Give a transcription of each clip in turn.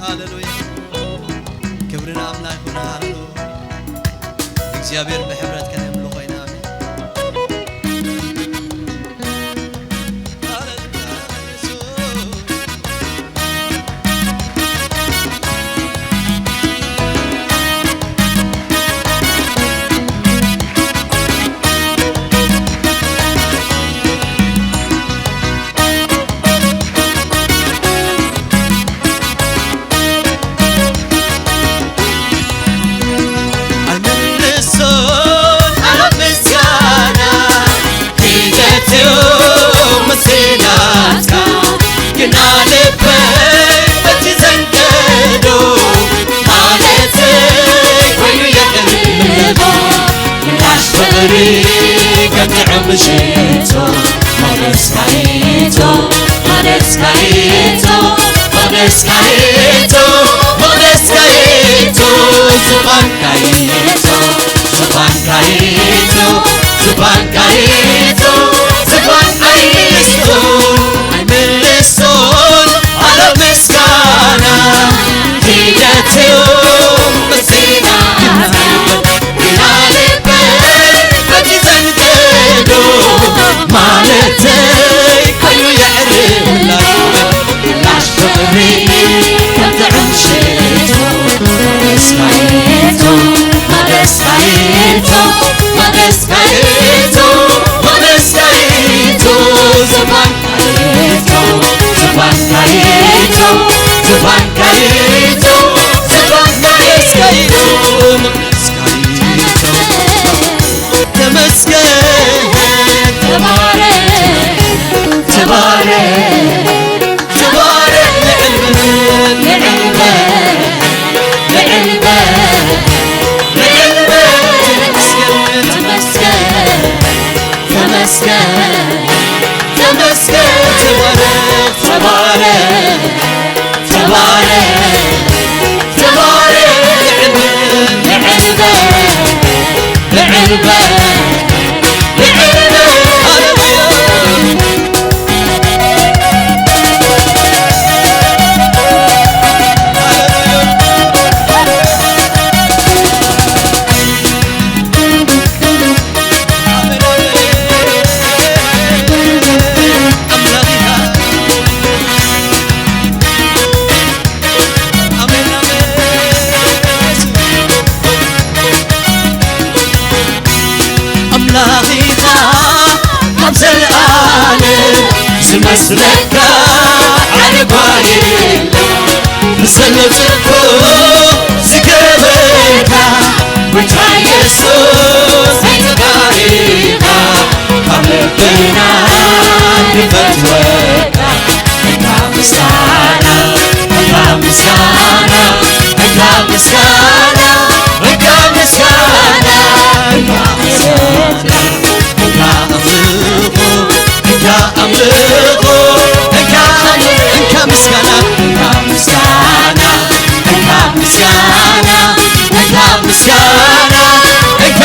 هاللويا كبرنا أملاك ونهارو እግዚአብሔር በህብረት ከነ ምልኮ ይናሚ مشيتو مونسكايتو مونسكايتو مونسكايتو مونسكايتو زبانكايتو زبانكايتو زبانكايتو زبانكايتو عملسون على مسكانا هيجتو مسينا مالتي كيو يعرف لاش تغري كنتعم شيتو مدسكايتو مدسكايتو مدسكايتو مدسكايتو زبانكايتو زبانكايتو زبانكايتو زبانكايتو مدسكايتو تمسكين تبارك تبارك تبارك لعلبة لعلبة لعلبة تمسكن تمسكن تمسكن تبارك تبارك تبارك تبارك لعلبة لعلبة مسلك على بالي مسلسلكو سكبك وجا يسوس هيتباريكا قلبنا بفتوك انت مسانا انت مسانا انت مسانا انت مسانا انت مسانا انت أملكو انت أملكو انت مسكانا انت مسكانا انت مسكانا انت مسكانا انت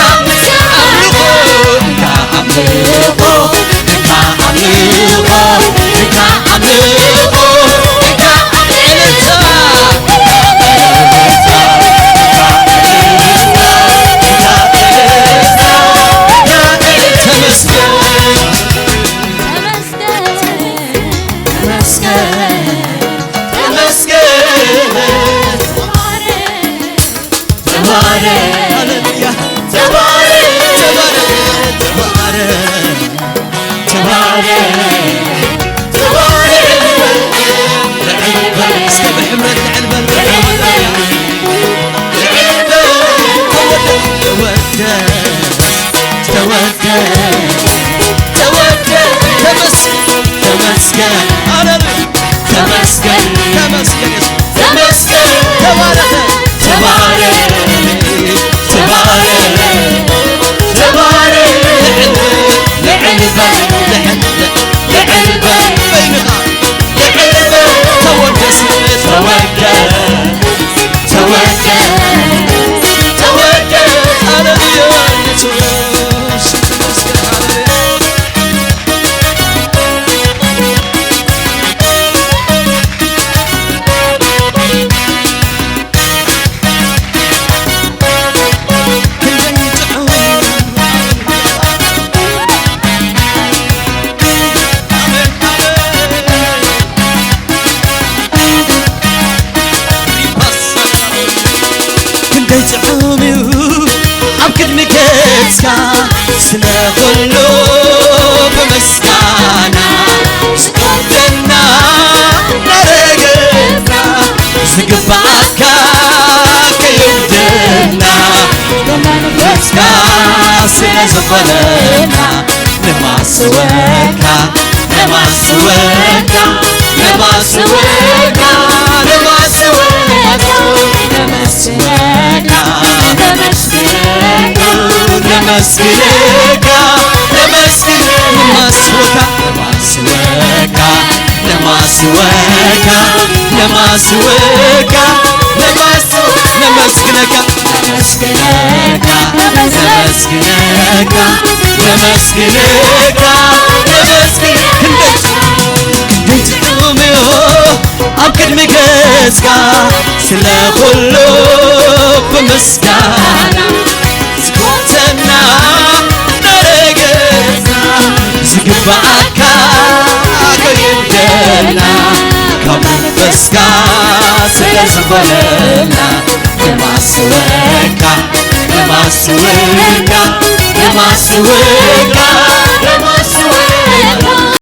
ሁሉ በምስጋና ስቆምና ናረገና ዝግባካ ከይምድና በመንፈስ ስለዘፈነና ለማስወካ ለማስወካ ለማስወካ ለማስወካ ለመስገና ለመስገና ለመስገና ለመስገና ለማስወካ ለማስወካ ለማስወካ ለመስገና ለመስገና ለመስገና ለመስገና ኣብ ቅድሚ ገጽካ ስለ ኩሉ ብምስጋና ዝኮተና ናረገና ዝግባእካ ከይብደልና ካብ መንፈስካ ስለዝፈለና ለማስወካ ለማስወካ ለማስወካ